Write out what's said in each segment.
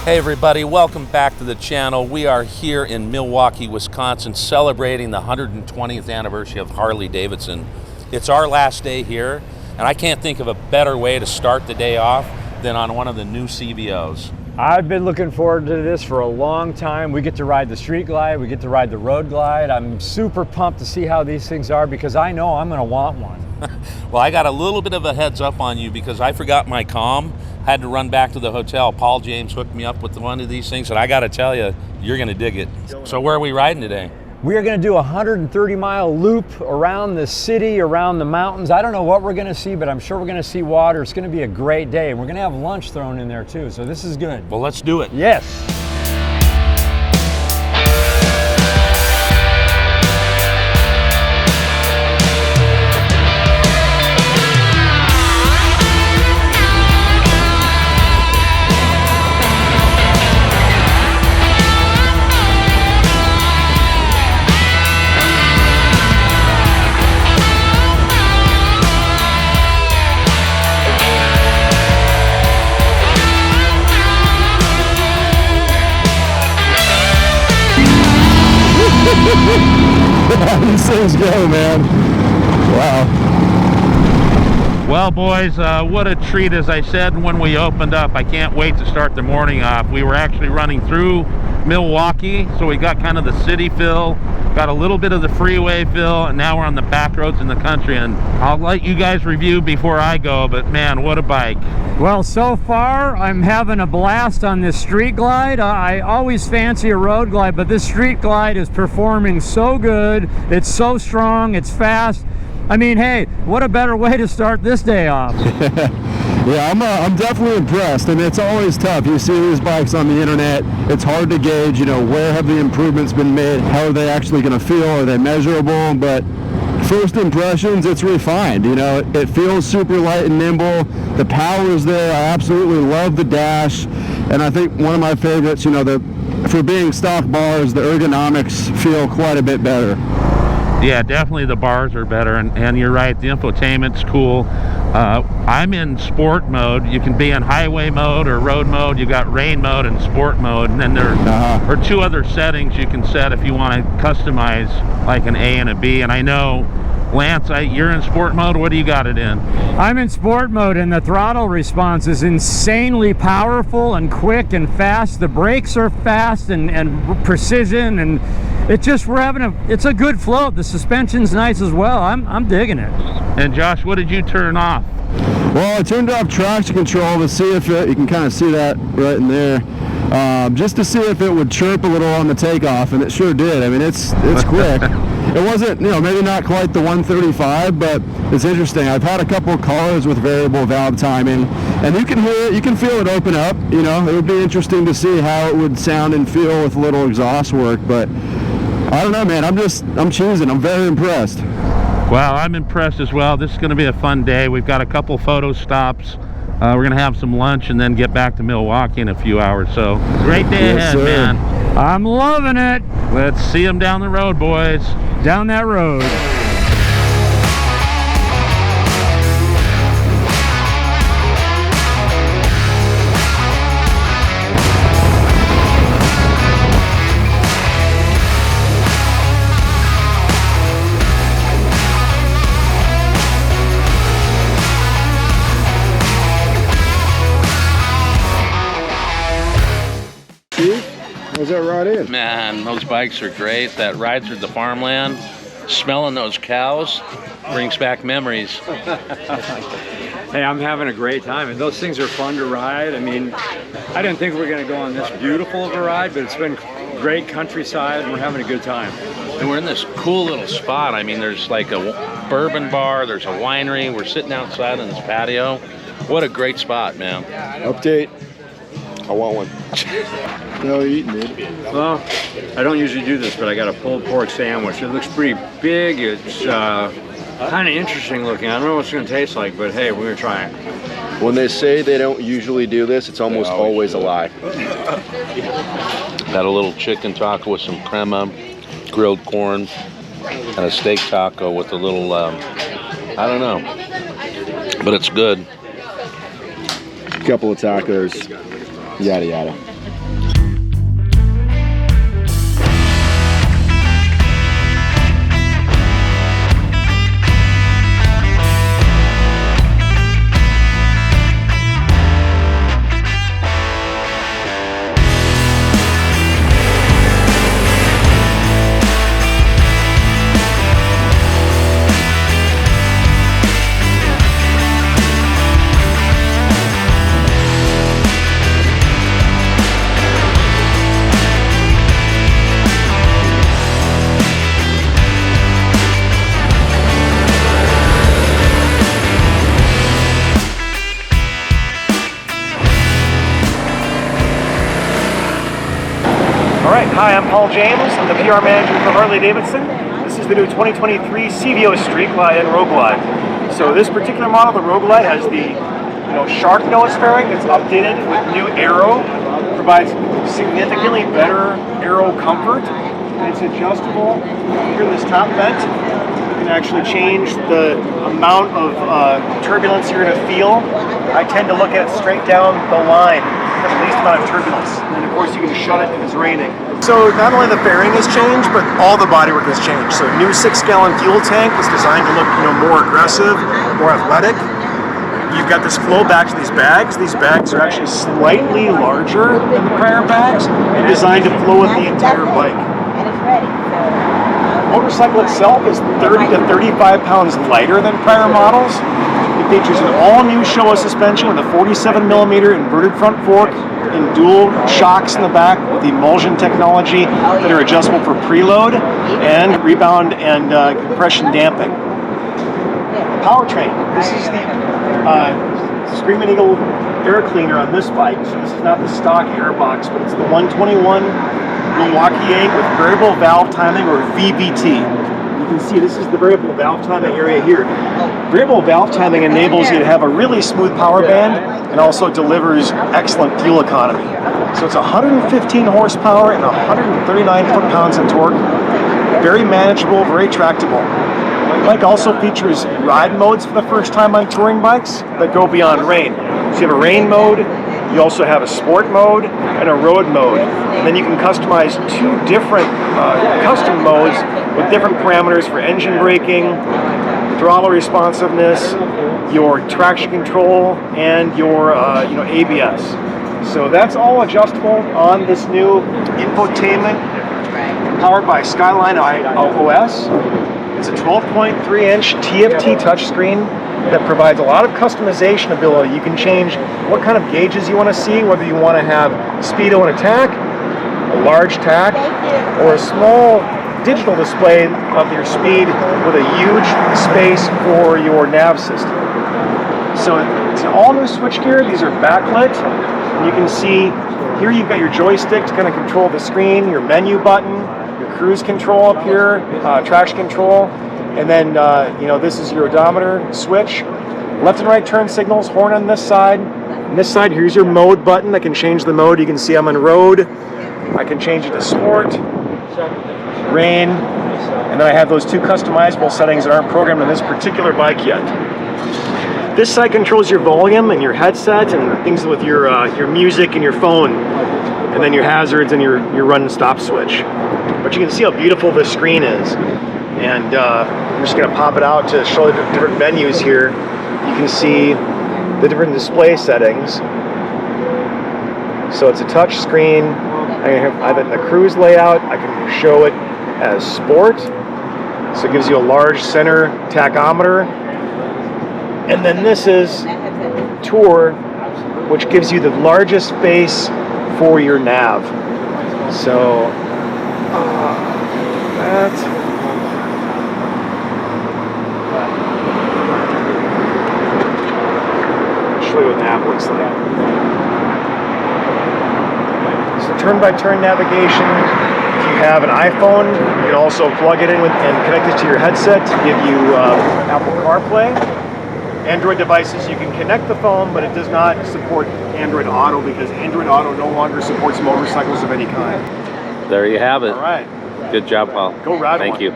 Hey everybody, welcome back to the channel. We are here in Milwaukee, Wisconsin, celebrating the 120th anniversary of Harley-Davidson. It's our last day here, and I can't think of a better way to start the day off than on one of the new CVOs. I've been looking forward to this for a long time. We get to ride the Street Glide, we get to ride the Road Glide. I'm super pumped to see how these things are because I know I'm gonna want one. Well, I got a little bit of a heads up on you because I forgot my comm. Had to run back to the hotel. Paul James hooked me up with one of these things, and I gotta tell you, you're gonna dig it. So where are we riding today? We are gonna do a 130-mile loop around the city, around the mountains. I don't know what we're gonna see, but I'm sure we're gonna see water. It's gonna be a great day. We're gonna have lunch thrown in there too, so this is good. Well, let's do it. Yes. These things go, man. Wow. Well, boys, what a treat. As I said when we opened up, I can't wait to start the morning off. We were actually running through Milwaukee, so we got kind of the city feel, got a little bit of the freeway feel, and now we're on the back roads in the country. And I'll let you guys review before I go, but man, what a bike. Well, so far I'm having a blast on this Street Glide. I always fancy a Road Glide, but this Street Glide is performing so good. It's so strong, it's fast. I mean, hey, what a better way to start this day off. Yeah, I'm definitely impressed, and it's always tough. You see these bikes on the internet, it's hard to gauge, you know, where have the improvements been made, how are they actually going to feel, are they measurable, but first impressions, it's refined. You know, it feels super light and nimble, the power is there. I absolutely love the dash, and I think one of my favorites, you know, for being stock bars, the ergonomics feel quite a bit better. Yeah, definitely the bars are better, and you're right, the infotainment's cool. I'm in sport mode. You can be in highway mode or road mode. You got rain mode and sport mode, and then there are two other settings you can set if you want to customize like an A and a B. And I know, Lance, you're in sport mode. What do you got it in? I'm in sport mode, and the throttle response is insanely powerful and quick and fast. The brakes are fast and precision, and it's a good float. The suspension's nice as well. I'm digging it. And Josh, what did you turn off? Well, I turned off traction control to see if you can kind of see that right in there, just to see if it would chirp a little on the takeoff, and it sure did. I mean, it's quick. It wasn't, you know, maybe not quite the 135, but it's interesting. I've had a couple of cars with variable valve timing, and you can hear it, you can feel it open up. You know, it would be interesting to see how it would sound and feel with a little exhaust work, but I don't know, man. I'm choosing. I'm very impressed. Well, I'm impressed as well. This is going to be a fun day. We've got a couple photo stops. We're going to have some lunch and then get back to Milwaukee in a few hours. So, great day ahead, man. I'm loving it. Let's see them down the road, boys. Down that road. How's that ride in? Man, those bikes are great. That ride through the farmland, smelling those cows, brings back memories. Hey, I'm having a great time, and those things are fun to ride. I mean, I didn't think we were going to go on this beautiful of a ride, but it's been great countryside, and we're having a good time. And we're in this cool little spot. I mean, there's like a bourbon bar, there's a winery. We're sitting outside on this patio. What a great spot, man. Update. I want one. No eating, dude. Well, I don't usually do this, but I got a pulled pork sandwich. It looks pretty big. It's kind of interesting looking. I don't know what it's going to taste like, but hey, we're going to try it. When they say they don't usually do this, it's almost always a lie. Got a little chicken taco with some crema, grilled corn, and a steak taco with a little, I don't know, but it's good. Couple of tacos, yada yada. Hi, I'm Paul James. I'm the PR manager for Harley-Davidson. This is the new 2023 CVO Street Glide and Road Glide. So this particular model, the Road Glide, has the shark nose fairing that's updated with new aero. Provides significantly better aero comfort. And it's adjustable here in this top vent. You can actually change the amount of turbulence you're going to feel. I tend to look at it straight down the line for the least amount of turbulence. And of course you can shut it if it's raining. So not only the fairing has changed, but all the bodywork has changed. So new 6-gallon fuel tank that's designed to look more aggressive, more athletic. You've got this flow back to these bags. These bags are actually slightly larger than the prior bags and designed to flow with the entire bike. The motorcycle itself is 30 to 35 pounds lighter than prior models. It features an all-new Showa suspension with a 47mm inverted front fork and dual shocks in the back with emulsion technology that are adjustable for preload and rebound and compression damping. Powertrain. This is the Screaming Eagle air cleaner on this bike. So this is not the stock air box, but it's the 121 Milwaukee 8 with variable valve timing, or VVT. You can see this is the variable valve timing area here. Variable valve timing enables you to have a really smooth power band and also delivers excellent fuel economy. So it's 115 horsepower and 139 foot-pounds of torque. Very manageable, very tractable. The bike also features ride modes for the first time on touring bikes that go beyond rain. So you have a rain mode, you also have a sport mode and a road mode. And then you can customize two different custom modes with different parameters for engine braking, throttle responsiveness, your traction control, and your ABS. So that's all adjustable on this new infotainment powered by Skyline OS. It's a 12.3-inch TFT touchscreen that provides a lot of customization ability. You can change what kind of gauges you want to see, whether you want to have speedo and attack, a large tack, or a small digital display of your speed with a huge space for your nav system. So it's an all-new switchgear. These are backlit. And you can see here you've got your joystick to kind of control the screen, your menu button, your cruise control up here, traction control, and then this is your odometer switch. Left and right turn signals, horn on this side. On this side, here's your mode button. I can change the mode. You can see I'm on road. I can change it to sport, rain, and then I have those two customizable settings that aren't programmed on this particular bike yet. This side controls your volume and your headset and things with your music and your phone, and then your hazards and your run and stop switch. But you can see how beautiful this screen is. And I'm just going to pop it out to show the different menus here. You can see the different display settings. So it's a touch screen. I have it in the cruise layout. I can show it as sport. So it gives you a large center tachometer. And then this is tour, which gives you the largest space for your nav. So that. Show you what nav looks like. So turn-by-turn navigation. If you have an iPhone, you can also plug it in and connect it to your headset to give you Apple CarPlay. Android devices, you can connect the phone, but it does not support Android Auto because Android Auto no longer supports motorcycles of any kind. There you have it. All right. Good job, Paul. Go ride Thank one. you.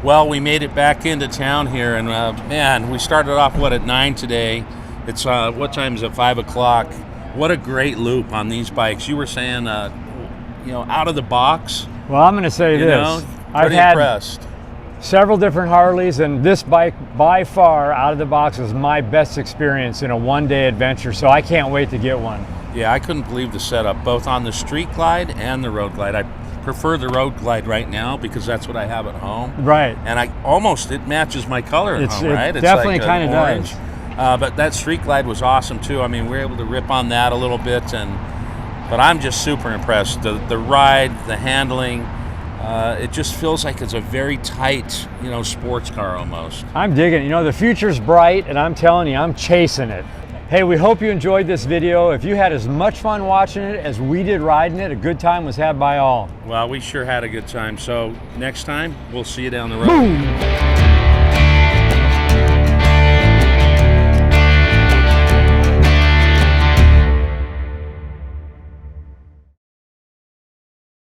Well, we made it back into town here, and man, we started off, at 9 today. It's, what time is it, 5 o'clock. What a great loop on these bikes. You were saying, out of the box. Well, I'm going to say this. I've had impressed. Several different Harleys, and this bike by far out of the box was my best experience in a one-day adventure, so I can't wait to get one. Yeah, I couldn't believe the setup, both on the Street Glide and the Road Glide. I prefer the Road Glide right now because that's what I have at home. Right. And it matches my color at home, right? It definitely kind of orange. does. But that Street Glide was awesome too. I mean, we were able to rip on that a little bit, but I'm just super impressed. The ride, the handling, it just feels like it's a very tight, sports car almost. I'm digging it. The future's bright, and I'm telling you, I'm chasing it. Hey, we hope you enjoyed this video. If you had as much fun watching it as we did riding it, a good time was had by all. Well, we sure had a good time. So next time, we'll see you down the road. Boom!